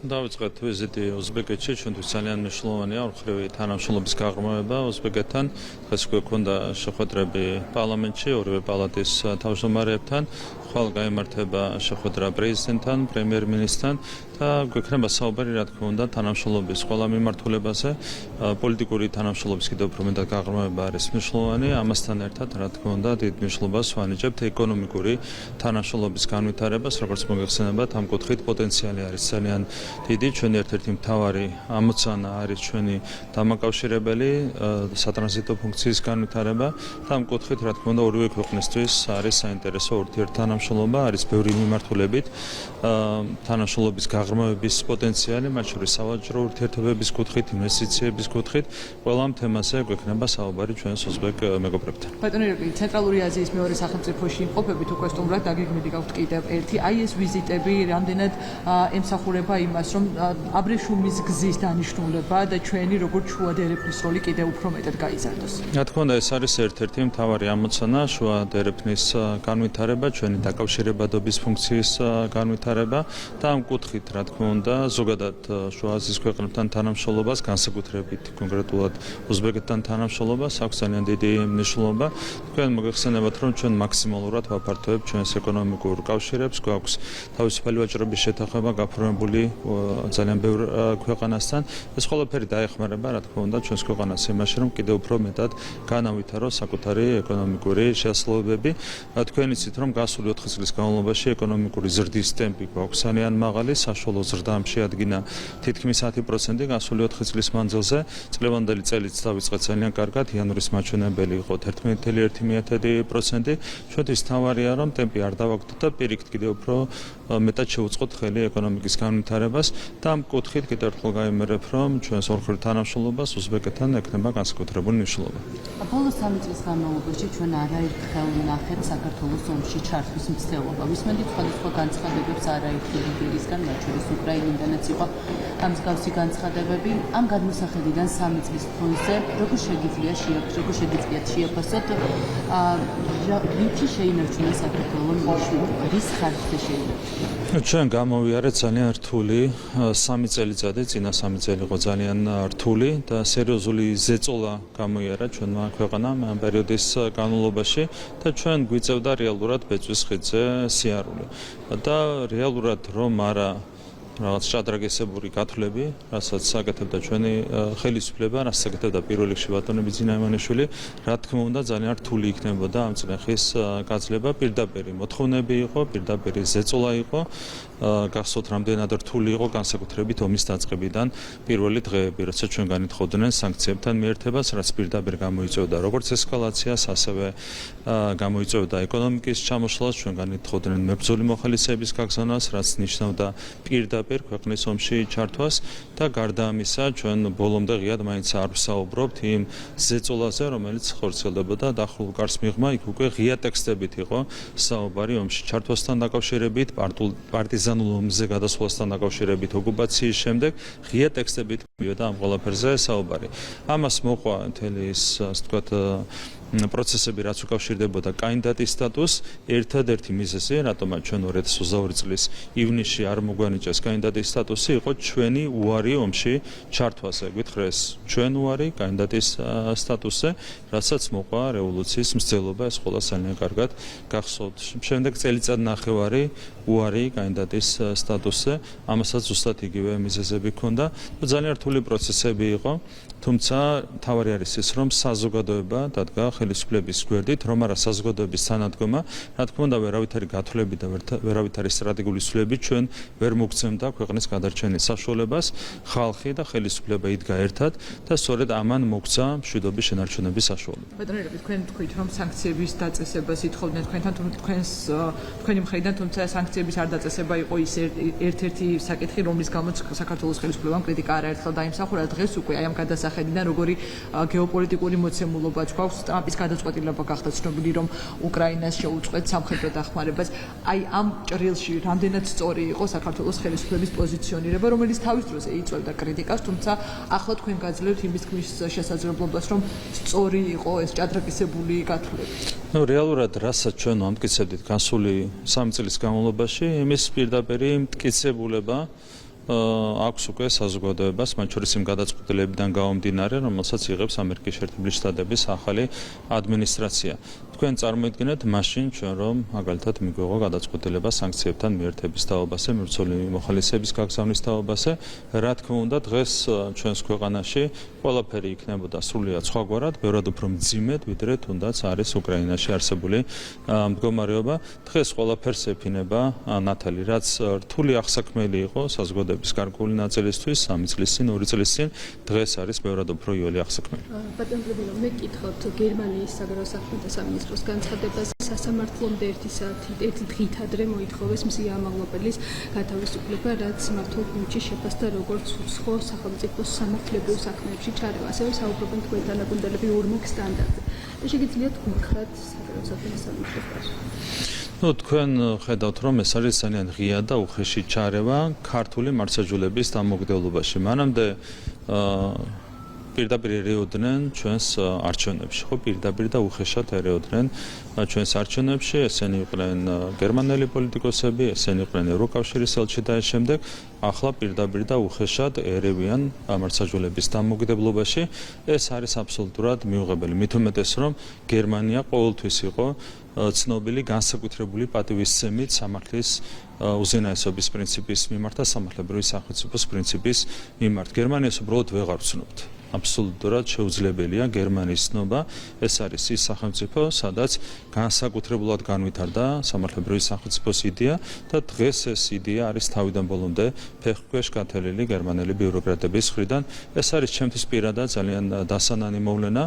დავიწყეთ ვიზიტი უზბეკეთში, ჩვენთვის ძალიან მნიშვნელოვანია ორხრივი თანამშრომლობის გაღრმავება უზბეკეთთან. დღეს გვექონდა შეხვედრები პარლამენტში, ორივე პალატის თავმჯდომარეებთან, ხვალ გაიმართება შეხვედრა პრეზიდენტთან, პრემიერ-მინისტრთან და გვექნება საუბარი, რა თქმა უნდა, თანამშრომლობის ყველა მიმართულებაზე. პოლიტიკური თანამშრომლობის კიდევ უფრო მეტად გაღრმავება არის მნიშვნელოვანი, ამასთან ერთად, რა თქმა უნდა, დიდ მნიშვნელობას ვანიჭებთ ეკონომიკური თანამშრომლობის განვითარებას, როგორც მოგეხსენებათ, ამ კუთხით პოტენციალი არის ძალიან დიდი. ჩვენი ერთ-ერთი მთავარი ამოცანა არის ჩვენი დამაკავშირებელი სატრანზიტო ფუნქციის განვითარება და ამ კუთხით, რა თქმა უნდა, ორივე ქვეყნისთვის არის საინტერესო ურთიერთთანამშრომლობა, არის ბევრი მიმართულებით თანამშრომლობის გაღრმავების პოტენციალი, მათ შორის სავაჭრო ურთიერთობების კუთხით, ინვესტიციების კუთხით, ყველა ამ თემაზე გვექნება საუბარი ჩვენს უზბეკ მეგობრებთან. ბატონო ირაკლი, ცენტრალური აზიის მეორე სახელმწიფოში იმყოფებით უკვე სტუმრად დაგეგმილი გაქვთ კიდევ ერთი. აი ეს ვიზიტები რამდენად ემსახურება იმას, რომ აბრეშუმის გზის დანიშნულება და ჩვენი როგორც შუა დერეფნის როლი კიდევ უფრო მეტად გაიზარდოს. რა თქმა უნდა, ეს არის ერთ-ერთი მთავარი ამოცანა, შუა დერეფნის განვითარება, ჩვენი დაკავშირებადობის ფუნქციის განვითარება და ამ კუთხით, რა თქმა უნდა, ზოგადად შუა აზიის ქვეყნებთან თანამშრომლობას, განსაკუთრებით კონკრეტულად უზბეკეთთან თანამშრომლობას აქვს ძალიან დიდი მნიშვნელობა. თქვენ მოგეხსენებათ, რომ ჩვენ მაქსიმალურად ვაფართოებთ ჩვენს ეკონომიკურ კავშირებს, გვაქვს თავისუფალი ვაჭრობის შეთანხმება გაფორმებული ძალიან ბევრ ქვეყანასთან. ეს ყველაფერი დაეხმარება, რა თქმა უნდა, ჩვენს ქვეყანას იმაში, რომ კიდევ უფრო მეტად განავითაროს საკუთარი ეკონომიკური შესაძლებლობები. თქვენ იცით, რომ გასული 4 წლის განმავლობაში ეკონომიკური ზრდის ტემპი გვაქვს ძალიან მაღალი, საშუალო ზრდა შეადგინა თითქმის 10% გასული 4 წლის მანძილზე. წლევანდელი წელიც დავიწყეთ ძალიან კარგად, იანვრის მაჩვენებელი იყო 11.1%. ჩვენთვის თავარია, რომ ტემპი არ დავაგდოთ და პირიქით კიდევ უფრო მეტად შევუწყოთ ხელი ეკონომიკის განვითარებას და ამ კუთხით კიდევ ერთხელ გაიმერებ, რომ ჩვენს ორხრივ თანამშრომლობას უზბეკეთთან ექნება განსაკუთრებული მნიშვნელობა. ბოლო 3 წლის განმავლობაში ჩვენ არაერთხელ ვნახეთ საქართველოს ომში ჩართვის მცდელობა. ვისმენთ სხვადასხვა განცხადებებს არაერთი რეგიონისგან, მათ შორის უკრაინიდანაც იყო ამ მსგავსი განცხადებები. ამ გადმოსახედიდან 3 წლის ფონზე როგორ შეგიძლია შეაფასოთ რითი შეინარჩუნა საქართველოს მნიშვნელობა, რის ხარჯზე შეინარჩუნა? ჩვენ გამოვიარეთ ძალიან რთული 3 წელიწადი, წინა 3 წელი იყო ძალიან რთული და სერიოზული ზეწოლა გამოიარა ჩვენმა ქვეყანამ ამ პერიოდის განმავლობაში და ჩვენ გვიწევდა რეალურად ბეწვის ხიდზე სიარული. და რეალურად რომ არა რაღაც ჭადრაგესებური გათვლები, რასაც აკეთებდა ჩვენი ხელისუფლება, რასაც აკეთებდა პირველ რიგში ბატონი ბიძინა ივანიშვილი, რა თქმა უნდა ძალიან რთული იქნებოდა ამ წნეხის გაძლება. პირდაპირ მოთხოვნები იყო, პირდაპირ ზეწოლა იყო. გახსოვთ, რამდენად რთული იყო განსაკუთრებით ომის დაწყებიდან პირველი დღეები, როცა ჩვენ განითხოვდნენ სანქციებთან მიერთებას, რაც პირდაპირ გამოიწვევდა როგორც ესკალაციას, ასევე გამოიწვევდა ეკონომიკის ჩამოშლას, ჩვენ განითხოვდნენ მებრძოლი მოხალისეების გაგზავნას, რაც ნიშნავდა პირდაპირ ქვეყნის ომში ჩართვას და გარდა ამისა, ჩვენ ბოლომდე ღიად მაინც არ ვსაუბრობთ იმ ზეწოლაზე, რომელიც ხორციელდებოდა დახურულ კარს მიღმა, იქ უკვე ღია ტექსტებით იყო საუბარი ომში ჩართვასთან დაკავშირებით, პარტიზანულ ომზე გადასვლასთან დაკავშირებით, ოკუპაციის შემდეგ ღია ტექსტებით მივიდა ამ ყველაფერზე საუბარი. ამას მოყვა მთელი ის, ასე ვთქვათ, პროცესები, რაც უკავშირდებოდა კანდიდატის სტატუსს, ერთადერთი მიზეზი, რატომაც ჩვენ 2022 წლის ივნისში არ მოგვანიჭეს კანდიდატის სტატუსი, იყო ჩვენი უარი ომში ჩართვაზე. გითხრეს, ჩვენ უარი კანდიდატის სტატუსზე, რასაც მოყვა რევოლუციის მცდელობა, ეს ყველა ძალიან კარგად გახსოვთ. შემდეგ წელიწადნახევარი უარი კანდიდატის სტატუსზე, ამასაც ზუსტად იგივე მიზეზები ჰქონდა. ძალიან რთული პროცესები იყო. თუმცა თავარი არის ის, რომ საზოგადოება დადგა ხელისუფლების გვერდით, რომ არა საზოგადოების თანადგომა, რა თქმა უნდა, ვერავითარი გათვლები და ვერავითარი სტრატეგიული ცვლილები ჩვენ ვერ მოგცემდა ქვეყნის გადარჩენის საშუალებას. ხალხი და ხელისუფლება იდგა ერთად და სწორედ ამან მოგცა მშვიდობის შენარჩუნების საშუალება. ბატონო ირაკლი, თქვენ თქვით, რომ სანქციების დაწესებას ითხოვდნენ თქვენთან, თქვენი მხრიდან, თუმცა სანქციების არ დაწესება იყო ის ერთ-ერთი საკითხი, რომლის გამოც საქართველოს ხელისუფლებამ კრიტიკა არაერთხელ დაიმსახურა. დღეს უკვე აი ამ ხედიდან როგორი გეოპოლიტიკური მოცემულობაც გვაქვს, ტრამპის გადაწყვეტილება გახდა ცნობილი, რომ უკრაინას შეუწყვეტ სამხედრო დახმარებას. აი ამ ჭრილში რამდენად სწორი იყო საქართველოს ხელისუფლების პოზიციონირება, რომელიც თავის დროზე იწვევდა კრიტიკას, თუმცა ახლა თქვენ გაძლევთ იმის თქმის შესაძლებლობას, რომ სწორი იყო ეს ჭადრაკისებული გათვლები. რეალურად რასაც ჩვენ ამტკიცებდით გასული 3 წლის განმავლობაში, იმის პირდაპირი მტკიცებულება აქვს უკვე საზოგადოებას, მათ შორის იმ გადაწყვეტილებიდან გამომდინარე, რომელსაც იღებს ამერიკის შეერთებული შტატების ახალი ადმინისტრაცია. თქვენ წარმოიდგინეთ მაშინ ჩვენ რომ მაგალითად მიგვიღო გადაწყვეტილება სანქციებთან მიერთების თაობაზე, მებრძოლი მოხალისეების გაგზავნის თაობაზე, რა თქმა უნდა დღეს ჩვენს ქვეყანაში ყველაფერი იქნებოდა სრულიად სხვაგვარად, ბევრად უფრო მძიმედ, ვიდრე თუნდაც არის უკრაინაში არსებული მდგომარეობა. დღეს ყველაფერს ეფინება ნათალი, რაც რთული აღსაქმელი იყო საზოგადოების გარკვეული ნაწილისთვის 3 წლის წინ, 2 წლის წინ, დღეს არის ბევრად უფრო იოლი აღსაქმელი. ბატონო პრეზიდენტო, მე გითხავთ გერმანიის საგარეო საქმეთა სამინისტროს განცხადებას სასამართლომდე 1 საათი, 1 დღით ადრე მოითხოვეს მზია ამაღლობელის გათავისუფლება, რაც მართლ გუნდში შეფასდა როგორც უცხო სახელმწიფოს სამართლებრივ საქმეებში ჩარევა. ასევე საუბრობენ თქვენთან აკუნდელები ორმაგ სტანდარტზე. შეგიძლიათ გითხრათ საგარეო საქმეთა სამინისტროს პასუხი? თქვენ ხედავთ რომ ეს არის ძალიან ღია და უხეში ჩარევა ქართული მართლმსაჯულების დამოუკიდებლობაში. მანამდე პირდაპირ ერეოდნენ ჩვენს არჩევნებში, ხო პირდაპირ და უხეშად ერეოდნენ ჩვენს არჩევნებში, ესენი იყვნენ გერმანელი პოლიტიკოსები, ესენი იყვნენ ევროკავშირის ელჩი და შემდეგ ახლა პირდაპირ და უხეშად ერევიან მართლმსაჯულების დამოუკიდებლობაში. ეს არის აბსოლუტურად მიუღებელი. მით უმეტეს რომ გერმანია ყოველთვის იყო ცნობილი განსაკუთრებული პატივისცემით სამართლის უზენაესობის პრინციპის მიმართ და სამართლებრივი სახელმწიფოს პრინციპის მიმართ. გერმანიას უბრალოდ ვეღარ ვცნობთ. აბსოლუტურად შეუძლებელია გერმანიის ცნობა. ეს არის ის სახელმწიფო, სადაც განსაკუთრებულად განვითარდა სამართლებრივი სახელმწიფოს იდეა და დღეს ეს იდეა არის თავიდან ბოლომდე ფეხქვეშ გათელილი გერმანელი ბიუროკრატების მხრიდან. ეს არის ჩემთვის პირადად ძალიან დასანანი მოვლენა,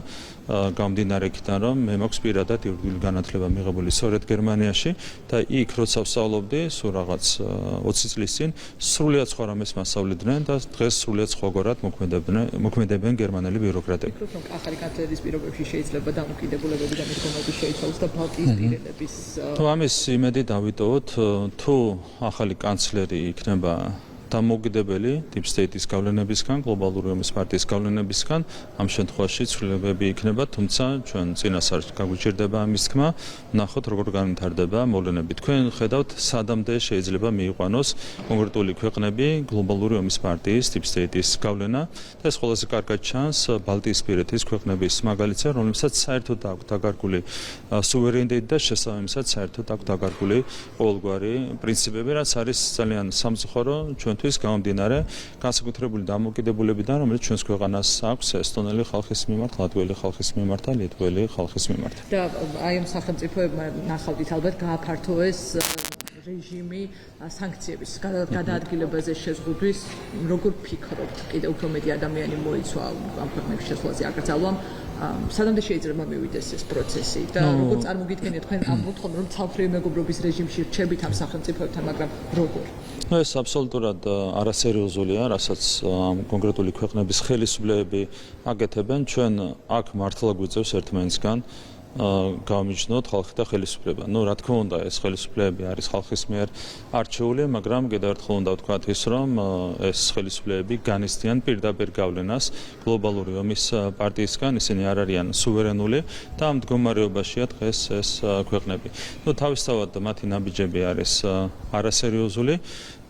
გამომდინარე იქიდან, რომ მე მაქვს პირადად იურიდიული განათლება მიღებული სწორედ გერმანიაში და იქ როცა ვსწავლობდი, სულ რაღაც 20 წლის წინ, სრულიად სხვა რამეს მასწავლიდნენ და დღეს სრულიად სხვაგვარად მოქმედებენ გერმანელი ბიუროკრატები. ვფიქრობ, რომ ახალი კანცლერის პირობებში შეიძლება დამოკიდებულებები და მიდგომები შეიცვალოს და ბალტიისპირელების ამის იმედი დავიტოვოთ, თუ ახალი კანცლერი იქნება დამოუკიდებელი deep state-ის გავლენებისგან, გლობალური ომის პარტიის გავლენებისგან, ამ შემთხვევაში ცვლილებები იქნება, თუმცა ჩვენ წინასწარ გაგვიჭირდება ამის თქმა, ვნახოთ როგორ განვითარდება მოვლენები. თქვენ ხედავთ, სადამდე შეიძლება მიიყვანოს კონკრეტული ქვეყნები გლობალური ომის პარტიის deep state-ის გავლენა და ეს ყველაზე კარგად ჩანს ბალტიისპირეთის ქვეყნების მაგალითზე, რომლებსაც საერთოდ აქვს დაკარგული სუვერენიტეტი და შესაბამისად საერთოდ აქვს დაკარგული ყოველგვარი პრინციპები, რაც არის ძალიან სამწუხარო ჩვენთვის გამომდინარე განსაკუთრებული დამოუკიდებულებიდან, რომელიც ჩვენს ქვეყანას აქვს ესტონელი ხალხის მიმართ, ლატვიელი ხალხის მიმართ და ლიტველი ხალხის მიმართ. და აი ამ სახელმწიფოებმა ნახავდით ალბათ გააფართოვეს რეჟიმი სანქციების გადაადგილებაზე შეზღუდვის. როგორ ფიქრობთ, კიდევ უფრო მეტი ადამიანი მოიცვა ამ ქვეყნების შესვლაზე აკრძალვამ, სადამდე შეიძლება მივიდეს ეს პროცესი და როგორ წარმოგიდგენიათ თქვენ ამ მოთხოვნას, რომ ცალფრენი მეგობრობის რეჟიმში რჩებით ამ სახელმწიფოებთან, მაგრამ როგორ? ეს აბსოლუტურად არასერიოზულია, რასაც კონკრეტული ქვეყნების ხელისუფლებები აკეთებენ. ჩვენ აქ მართლა გვიწევს ერთმანეთისგან გამიჯნოთ ხალხი და ხელისუფლება. რა თქმა უნდა, ეს ხელისუფლებები არის ხალხის მიერ არჩეული, მაგრამ კიდევ ერთხელ უნდა ვთქვათ ის, რომ ეს ხელისუფლებები განიცდიან პირდაპირ გავლენას გლობალური ომის პარტიისგან, ისინი არ არიან სუვერენული და ამ მდგომარეობაშია დღეს ეს ქვეყნები. თავისთავად მათი ნაბიჯები არის არასერიოზული.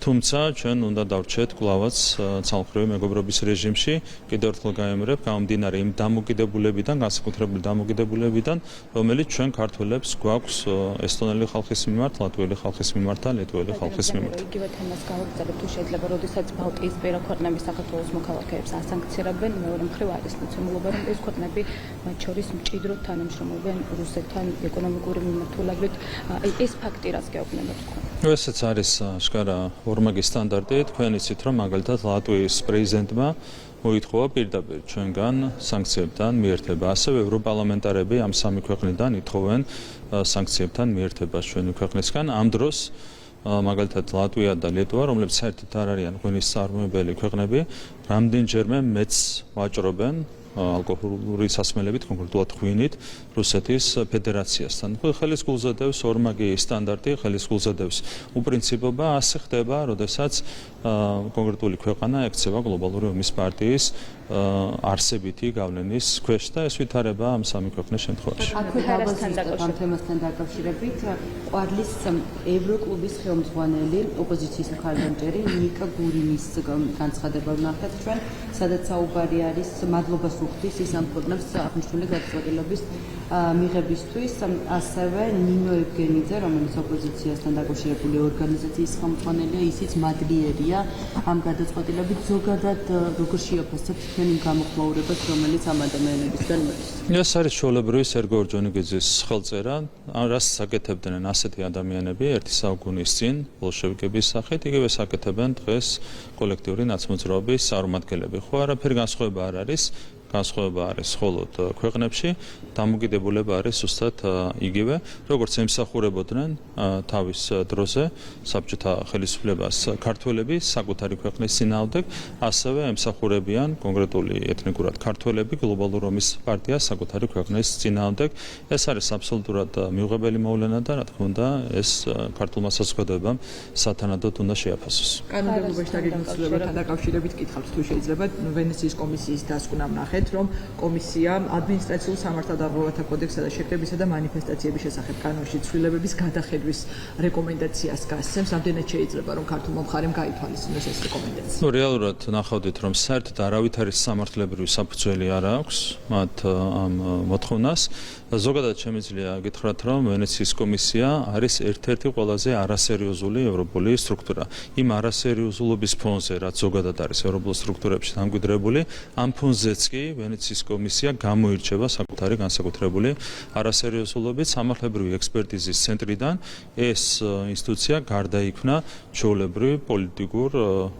თუმცა ჩვენ უნდა დავრჩეთ კვლავაც ცალმხრივი მეგობრობის რეჟიმში. კიდევ ერთხელ გამიმერებ, გამომდინარე იმ დამოუკიდებულებიდან, განსაკუთრებული დამოუკიდებულებიდან, რომელიც ჩვენ ქართველებს გვაქვს ესტონელი ხალხის მიმართ, ლატვიელი ხალხის მიმართ და ლიტველი ხალხის მიმართ. იგივე თემას გავაგრძელებთ, თუ შეიძლება, როდესაც ბალტიისპირა ქვეყნები საქართველოს მოქალაქეებს ასანქცირებენ, მეორე მხრივ არის მოცემულობა, რომ ეს ქვეყნები მათ შორის მჭიდროდ თანამშრომლობენ რუსეთთან ეკონომიკური მიმართულებით. ეს ფაქტი რაც გეუბნებათ თქვენ? ესეც არის აშკარა ორმაგი სტანდარტი. თქვენ იცით, რომ მაგალითად ლატვიის პრეზიდენტმა მოითხოვა პირდაპირ ჩვენგან სანქციებთან მიერთება. ასევე ევროპარლამენტარები ამ სამი ქვეყნიდან ითხოვენ სანქციებთან მიერთებას ჩვენი ქვეყნისგან. ამ დროს მაგალითად ლატვია და ლიტვა, რომლებიც საერთოდ არ არიან ღვინის წარმოებელი ქვეყნები, რამდენჯერმე მეც ვაჭრობენ ალკოჰოლური სასმელებით, კონკრეტულად ღვინით რუსეთის ფედერაციასთან. ხელის გულზე დევს ორმაგი სტანდარტი, ხელის გულზე დევს უპრინციპობა, ასე ხდება, როდესაც კონკრეტული ქვეყანა ექცევა გლობალური ომის პარტიის არსებითი გავლენის ქვეშ და ეს ვითარება ამ სამი ქვეყნის შემთხვევაში. ამ თემასთან დაკავშირებით ყვარლის ევროკლუბის ხელმძღვანელი ოპოზიციის მხარდამჭერი ნიკა გურინის განცხადება ვნახეთ ჩვენ, სადაც საუბარი არის მადლობას უხდის ის ამ ქვეყნებს აღნიშნული გადაწყვეტილების მიღებისთვის, ასევე ნინო ევგენიძე, რომელიც ოპოზიციასთან დაკავშირებული ორგანიზაციის ხელმძღვანელია, ისიც მადლიერია ამ გადაწყვეტილებით. ზოგადად როგორ შეაფასებთ თქვენ იმ გამოხმაურებას, რომელიც ამ ადამიანებისგან მოდის? ეს არის ჩვეულებრივი სერგო ორჯონიკიძის ხელწერა, რას საკეთებდნენ ასეთი ადამიანები ერთი საუკუნის წინ ბოლშევიკების სახით, იგივე საკეთებენ დღეს კოლექტიური ნაცმოძრაობის წარმომადგენლები. ხო, არაფერი განსხვავება არ არის. განსხვავება არის მხოლოდ ქვეყნებში, დამოკიდებულება არის ზუსტად იგივე, როგორც ემსახურებოდნენ თავის დროზე საბჭოთა ხელისუფლებას ქართველები საკუთარი ქვეყნის წინააღმდეგ, ასევე ემსახურებიან კონკრეტული ეთნიკურად ქართველები გლობალურ ომის პარტიას საკუთარი ქვეყნის წინააღმდეგ. ეს არის აბსოლუტურად მიუღებელი მოვლენა და რა თქმა უნდა, ეს ქართულმა საზოგადოებამ სათანადოდ უნდა შეაფასოს. კანონმდებლობაში დაგეგმებასთან დაკავშირებით კითხავთ, თუ შეიძლება ვენეციის კომისიის დასკვნა ვნახეთ, რომ კომისია ადმინისტრაციულ სამართალდამცავთა კოდექსსა და შეკრებისა და მანიფესტაციების შესახებ კანონში ცვლილებების გადახედვის რეკომენდაციას გასცემს. ამდენად შეიძლება, რომ ქართულმა მხარემ გაითვალისწინოს ეს რეკომენდაცია. რეალურად ნახავდით, რომ საერთოდ არავითარი სამართლებრივი საფუძველი არ აქვს მათ ამ მოთხოვნას. ზოგადად შემიძლია გითხრათ, რომ ვენეციის კომისია არის ერთ-ერთი ყველაზე არასერიოზული ევროპული სტრუქტურა. იმ არასერიოზულობის ფონზე, რაც ზოგადად არის ევროპულ სტრუქტურებში დამკვიდრებული, ამ ფონზეც კი ვენეციის კომისია გამოირჩევა საკუთარი განსაკუთრებული არასერიოზულობით. სამართლებრივი ექსპერტიზის ცენტრიდან ეს ინსტიტუცია გარდაიქმნა ჩვეულებრივ პოლიტიკურ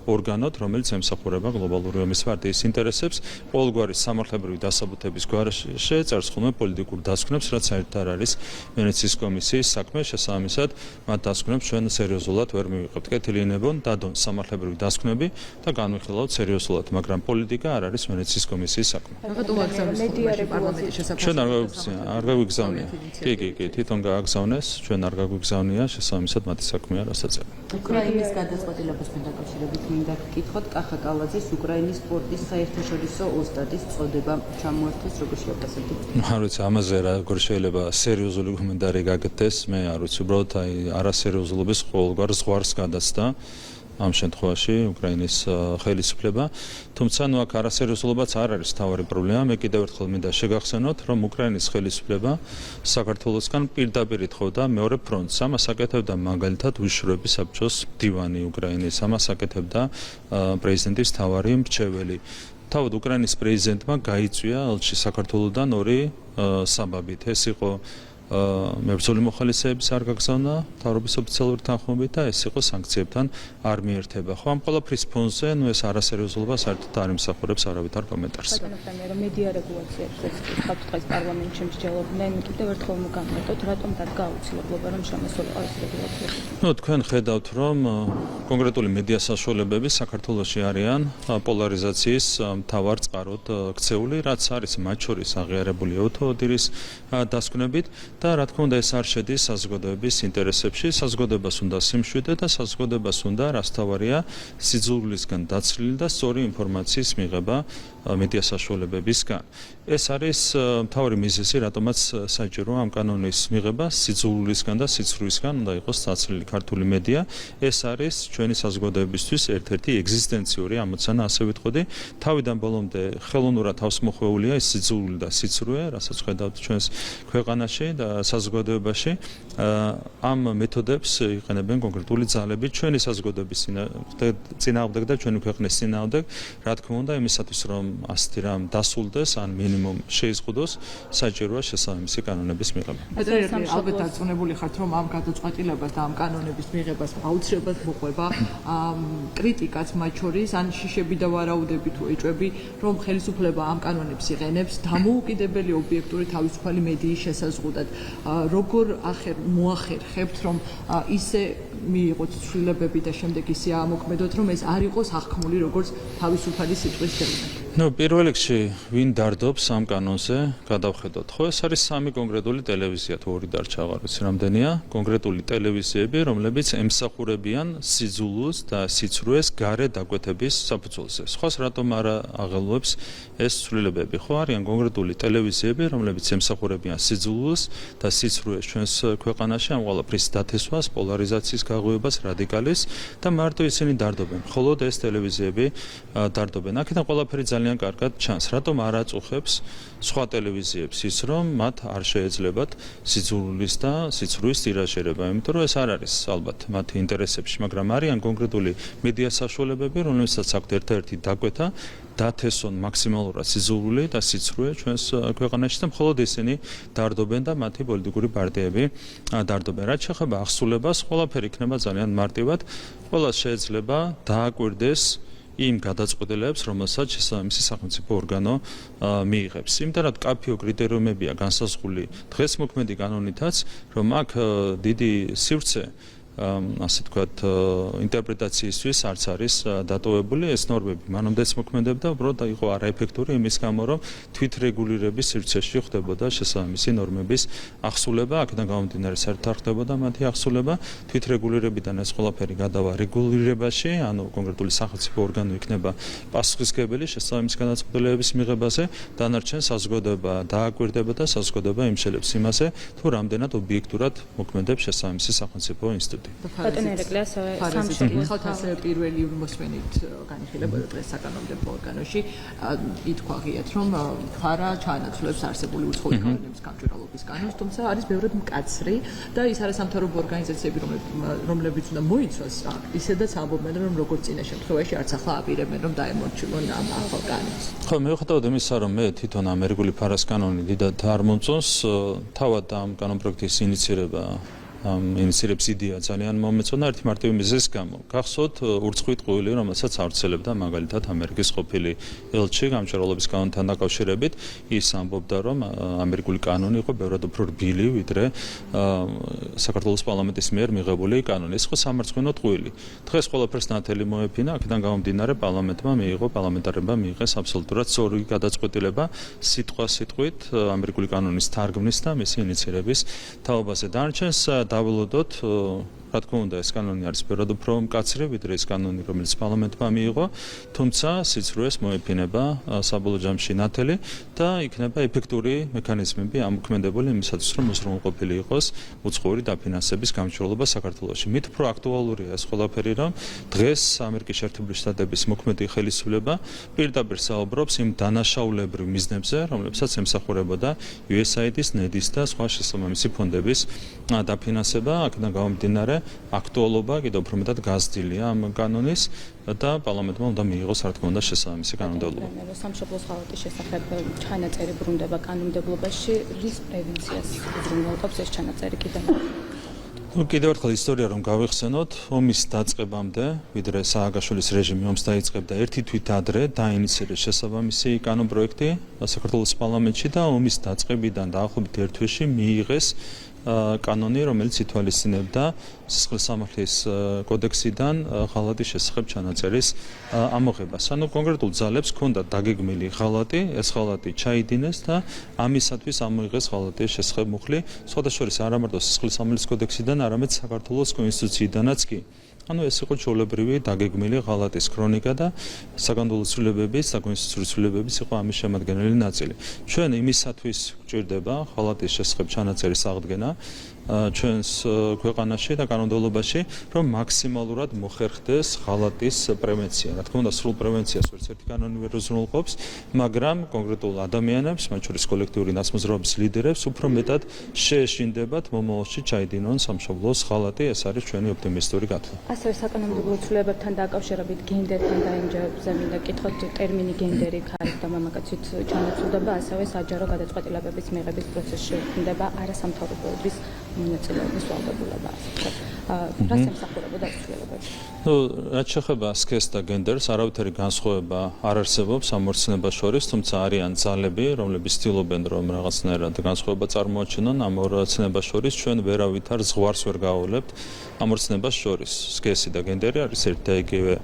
ორგანოდ, რომელიც ემსახურება გლობალური ომის პარტიის ინტერესებს. ყოველგვარი სამართლებრივი დასაბუთების გვარში წერს ხოლმე პოლიტიკურ დასკვნებს, რაც საერთოდ არ არის ვენეციის კომისიის საქმე. შესაბამისად, მათ დასკვნებს ჩვენ სერიოზულად ვერ მივიღებთ. კეთილინებონ დადონ სამართლებრივი დასკვნები და განვიხილავთ სერიოზულად, მაგრამ პოლიტიკა არ არის ვენეციის კომისიის საქმე. რატომ აგზავნეს პარლამენტის შესაძლებლობა? ჩვენ არ გაგვიგზავნია. კი, თვითონ გააგზავნეს, ჩვენ არ გაგვიგზავნია, შესაბამისად მათი საქმეა, რასაც წერენ. უკრაინის გადაწყვეტილებასთან დაკავშირებით მინდა გკითხოთ, კახა კალაძის უკრაინის სპორტის საერთაშორისო ოსტატის წოდება ჩამოართვეს, როგორ შეაფასებთ? არ ვიცი, ამაზე როგორ შეიძლება სერიოზული კომენტარი გაკეთდეს, მე არ ვიცი, უბრალოდ არასერიოზულობის ყოველგვარ ზღვარს გადაცდა ამ შემთხვევაში უკრაინის ხელისუფლება. თუმცა ნუ აქ არასერიოზულობაც არ არის თავარი პრობლემა. მე კიდევ ერთხელ მინდა შეგახსენოთ, რომ უკრაინის ხელისუფლება საქართველოსგან პირდაპირ ითხოვდა მეორე ფრონტს. ამას აკეთებდა მაგალითად უშროების საბჭოს მდივანი უკრაინის, ამას აკეთებდა პრეზიდენტის თავარი მრჩეველი. თავად უკრაინის პრეზიდენტმა გაიწვია ელჩი საქართველოსდან ორი საბაბით. ეს იყო მებრძოლი მოხალისეების არ გაგზავნა მთავრობის ოფიციალური თანხმობით და ეს იყო სანქციებთან არ მიერთება. ხო, ამ ყველაფრის ფონზე, ნუ ეს არასერიოზულობა საერთოდ არ იმსახურებს არავითარ კომენტარს. რომ მედია რეგულაციებს ხავთ დღეს პარლამენტში მსჯელობდნენ, კიდევ ერთხელ მოგამარტოთ, რატომ დადგა აუცილებლობა, რომ შემოსულიყო ეს რეგულაცია? ნუ თქვენ ხედავთ, რომ კონკრეტული მედია საშუალებები საქართველოში არიან პოლარიზაციის მთავარ წყაროდ ქცეული, რაც არის მათ შორის აღიარებული ევთოოდირის დასკვნებით. და რა თქმა უნდა ეს არ შედის საზოგადოების ინტერესებში. საზოგადოებას უნდა სიმშვიდე და საზოგადოებას უნდა რასთავარია სიძულვილისგან დაცლილი და სწორი ინფორმაციის მიღება მედია საშუალებებისგან. ეს არის მთავარი მიზეზი, რატომაც საჭიროა ამ კანონის მიღება სიძულვილისგან და სიცრუისგან უნდა იყოს დაცლილი ქართული მედია. ეს არის ჩვენი საზოგადოებისთვის ერთ-ერთი ეგზისტენციური ამოცანა, ასე ვიტყოდი. თავიდან ბოლომდე ხელოვნურად თავსმოხვეულია ეს სიძულვილი და სიცრუე, რასაც ხედავთ ჩვენს ქვეყანაში და საზოგადოებაში. ამ მეთოდებს იყენებენ კონკრეტული ძალები ჩვენი საზოგადოების წინააღმდეგ და ჩვენი ქვეყნის წინააღმდეგ. რა თქმა უნდა, იმისათვის რომ ასეთი რამ დასულდეს, ან მინიმუმ შეიზღუდოს, საჭიროა შესაბამისი კანონების მიღება. ალბათ დარწმუნებული ხართ, რომ ამ გადაწყვეტილებას და ამ კანონების მიღებას აუცილებლად მოყვება კრიტიკაც მათ შორის, ან შიშები და ვარაუდები თუ ეჭვები, რომ ხელისუფლება ამ კანონებს იყენებს დამოუკიდებელი ობიექტური თავისუფალი მედიის შესაზღუდად. როგორ მოახერხებთ, რომ ისე მიიღოთ ცვლილებები და შემდეგ ისე ამოქმედოთ, რომ ეს არ იყოს აღქმული როგორც თავისუფალი სიტყვის დევნილება? ნუ პირველ რიგში ვინ დარდობს ამ კანონზე გადავხედოთ. ხო, ეს არის სამი კონკრეტული ტელევიზია თუ ორი დარჩა, აღარ ვიცი რამდენია, კონკრეტული ტელევიზიები, რომლებიც ემსახურებიან სიძულვილს და სიცრუეს გარე დაკვეთების საფუძველზე. სხვას რატომ არ აღელვებს ეს ცვლილებები? ხო, არიან კონკრეტული ტელევიზიები, რომლებიც ემსახურებიან სიძულვილს და სიცრუეს ჩვენს ქვეყანაში ამ ყველაფრის დათესვას, პოლარიზაციის გაღვივებას, რადიკალის და მარტო ისინი დარდობენ. მხოლოდ ეს ტელევიზიები დარდობენ. აქედან ყველაფერი ძალიან კარგად ჩანს. რატომ არ აწუხებს სხვა ტელევიზიებს ის, რომ მათ არ შეეძლებათ სიძულვილის და სიცრუის ტირაჟირება? იმიტომ რომ ეს არ არის ალბათ მათი ინტერესებში, მაგრამ არიან კონკრეტული მედია საშუალებები, რომლებსაც აქვთ ერთ-ერთი დაკვეთა დათესონ მაქსიმალურად სიძულვილი და სიცრუე ჩვენს ქვეყანაში და მხოლოდ ისინი დარდობენ და მათი პოლიტიკური პარტიები დარდობენ. რაც შეეხება აღსულებას, ყველაფერი იქნება ძალიან მარტივად. ყველას შეიძლება დააკვირდეს იმ გადაწყვეტილებებს, რომელსაც შესაბამისი სახელმწიფო ორგანო მიიღებს. იმიტომ რომ კაფეო კრიტერიუმებია განსაზღვრული დღეს მოქმედი კანონითაც, რომ აქ დიდი სივრცე ასე თქვათ ინტერპრეტაციისთვის არც არის დატოვებული. ეს ნორმები მანამდეც მოქმედებდა, უბრალოდ იყო არაეფექტური იმის გამო, რომ თვითრეგულირების სივრცეში ხდებოდა შესაბამისი ნორმების აღსულება, აქედან გამომდინარე საერთოდ არ ხდებოდა მათი აღსულება. თვითრეგულირებიდან ეს ყველაფერი გადავა რეგულირებაში, ანუ კონკრეტული სახელმწიფო ორგანო იქნება პასუხისმგებელი შესაბამისი გადაწყვეტილებების მიღებაზე, დანარჩენ საზოგადოება დააკვირდება და საზოგადოება იმშელებს იმაზე, თუ რამდენად ობიექტურად მოქმედებს შესაბამისი სახელმწიფო ინსტიტუტი. ბატონო ერეკლეს სამშობლოს ასე პირველი მოსვენით განიხილებოდა დღეს საკანონმდებლო ორგანოში ითქვა ღიად რომ ხარა ჩაანაცვლებს არსებული უცხოური კანონების გამჭვირვალობის კანონს, თუმცა არის ბევრად მკაცრი და ის არასამთავრობო ორგანიზაციები, რომლებიც უნდა მოიცვას, ისედაც ამბობენ რომ როგორც წინა შემთხვევაში არც ახლა აპირებენ რომ დაემორჩილონ ამ ახალ კანონს. ხო, მიუხედავად იმისა, რომ მე თვითონ ამერიკული ფარას კანონი დიდად არ მომწონს, თავად ამ კანონპროექტის ინიცირება ინიცირებს იდეა ძალიან მომეწონა ერთი მარტივი მიზეზის გამო. გახსოვთ ურცხვით ყუილი, რომელსაც ავრცელებდა მაგალითად ამერიკის ყოფილი ელჩი გამჭვირვალობის კანონთან დაკავშირებით, ის ამბობდა, რომ ამერიკული კანონი იყო ბევრად უფრო რბილი, ვიდრე საქართველოს პარლამენტის მიერ მიღებული კანონი. ეს იყო სამარცხვინო ყუილი. დღეს ყველაფერს ნათელი მოეფინა, აქედან გამომდინარე პარლამენტარებმა მიიღეს აბსოლუტურად სწორი გადაწყვეტილება სიტყვით ამერიკული კანონის თარგმნის და მისი ინიცირების თაობაზე. დანარჩენს დავილოდოთ, რა თქმა უნდა, ეს კანონი არის ბევრად უფრო მკაცრი, ვიდრე ეს კანონი, რომელიც პარლამენტმა მიიღო, თუმცა სიცრუეს მოეფინება საბოლოო ჯამში ნათელი და იქნება ეფექტური მექანიზმები ამოქმედებული იმისათვის, რომ უზრუნველყოფილი იყოს უცხოური დაფინანსების გამჭვირვალობა საქართველოში. მით უფრო აქტუალურია ეს ყველაფერი, რომ დღეს ამერიკის შეერთებული შტატების მოქმედი ხელისუფლება პირდაპირ საუბრობს იმ დანაშაულებრივ მიზნებზე, რომლებსაც ემსახურებოდა USAID-ის, NED-ის და სხვა შესაბამისი ფონდების დაფინანსება. აქედან გამომდინარე აქტუალობა კიდევ უფრო მეტად გაზრდილია ამ კანონის და პარლამენტმა უნდა მიიღოს რა თქმა უნდა შესაბამისი კანონმდებლობა. სამშობლოს ღალატის შესახებ ჩანაწერი ბრუნდება კანონმდებლობაში, რის პრევენციას უზრუნველყოფს ეს ჩანაწერი კიდევ? კიდევ ერთხელ ისტორია რომ გავიხსენოთ, ომის დაწყებამდე, ვიდრე სააგაშვილის რეჟიმი ომს დაიწყებდა, ერთი თვით ადრე დაინიცირეს შესაბამისი კანონპროექტი საქართველოს პარლამენტში და ომის დაწყებიდან დაახლოებით ერთ თვეში მიიღეს კანონი, რომელიც ითვალისწინებდა სისხლის სამართლის კოდექსიდან ღალატის შესახებ ჩანაწერის ამოღებას. ანუ კონკრეტულ ძალებს ჰქონდათ დაგეგმილი ღალატი, ეს ღალატი ჩაიდინეს და ამისათვის ამოიღეს ღალატის შესახებ მუხლი, სხვადასხვა არა მარტო სისხლის სამართლის კოდექსიდან, არამედ საქართველოს კონსტიტუციიდანაც კი. ანუ ეს იყო ჩვეულებრივი დაგეგმილი ღალატის ქრონიკა და საკანონმდებლო ცვლილებების, საკონსტიტუციო ცვლილებების იყო ამის შემადგენელი ნაწილი. ჩვენ იმისათვის გვჭირდება ღალატის შესახებ ჩანაწერის აღდგენა ჩვენს ქვეყანაში და კანონმდებლობაში, რომ მაქსიმალურად მოხერხდეს ღალატის პრევენცია. რა თქმა უნდა, სრულ პრევენციას ვერც ერთი კანონი ვერ უზრუნველყოფს, მაგრამ კონკრეტულ ადამიანებს, მათ შორის კოლექტიური ნაცმოძრაობის ლიდერებს, უფრო მეტად შეეშინდებათ მომავალში ჩაიდინონ სამშობლოს ღალატი. ეს არის ჩვენი ოპტიმისტური გათვლა. ასევე საკანონმდებლო ცვლილებებთან დაკავშირებით გენდერთან დაინჯებზე მინდა კითხოთ, ტერმინი გენდერი ქალით და მამაკაცით ჩანაცვლდება, ასევე საჯარო გადაწყვეტილებების მიღების პროცესში ხდება არასამთავრობოების მონაწილეობის ვალდებულება. რას ემსახურებოდა ეს ცვლილებები? Ну, რაც შეეხება სქესს და გენდერს, არავითარი განსხვავება არ არსებობს ამ ორ ცნებას შორის, თუმცა არიან ძალები, რომლებიც ცდილობენ რომ რაღაცნაირად განსხვავება წარმოაჩინონ ამ ორ ცნებას შორის. ჩვენ ვერავითარ ზღვარს ვერ გავავლებთ ამ ორ ცნებას შორის. სქესი და გენდერი არის ერთ და იგივე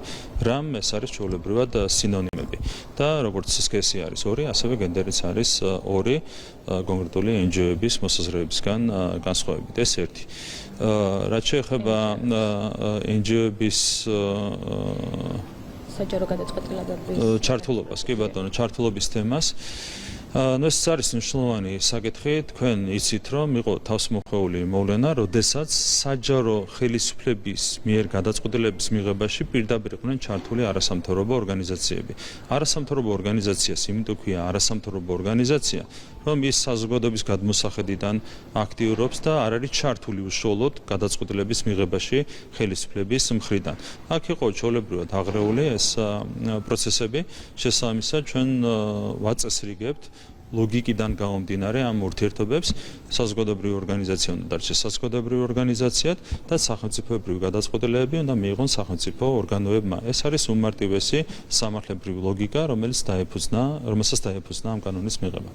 რამ, ეს არის ჩვეულებრივად სინონიმები. და როგორც სქესი არის ორი, ასევე გენდერიც არის ორი კონკრეტული NGO-ების მოსაზრებებისგან განსხვავებით. ეს ერთი. რაც შეეხება NGO-ების საჯარო გადაწყვეტილებების ჩართულობას, კი ბატონო, ჩართულობის თემას. Ну, ეს არის მნიშვნელოვანი საკითხი. თქვენ იცით, რომ იყო თავსმოხვეული მოვლენა, როდესაც საჯარო ხელისუფლების მიერ გადაწყვეტილების მიღებაში პირდაპირ იყვნენ ჩართული არასამთავრობო ორგანიზაციები. არასამთავრობო ორგანიზაციას იმიტომ ქვია არასამთავრობო ორგანიზაცია, რომ ის საზოგადოების გადმოსახედიდან აქტიურობს და არ არის ჩართული უშუალოდ გადაწყვეტილების მიღებაში ხელისუფლების მხრიდან. აქ იყო ჩვეულებრივად აღრეული ეს პროცესები, შესაბამისად ჩვენ ვაწესრიგებთ ლოგიკიდან გამომდინარე ამ ურთიერთობებს საზოგადოებრივი ორგანიზაცია უნდა დარჩეს საზოგადოებრივი ორგანიზაციად და სახელმწიფოებრივი გადაწყვეტილებები უნდა მიიღონ სახელმწიფო ორგანოებმა. ეს არის უმარტივესი სამართლებრივი ლოგიკა, რომელსაც დაეფუძნა ამ კანონის მიღება.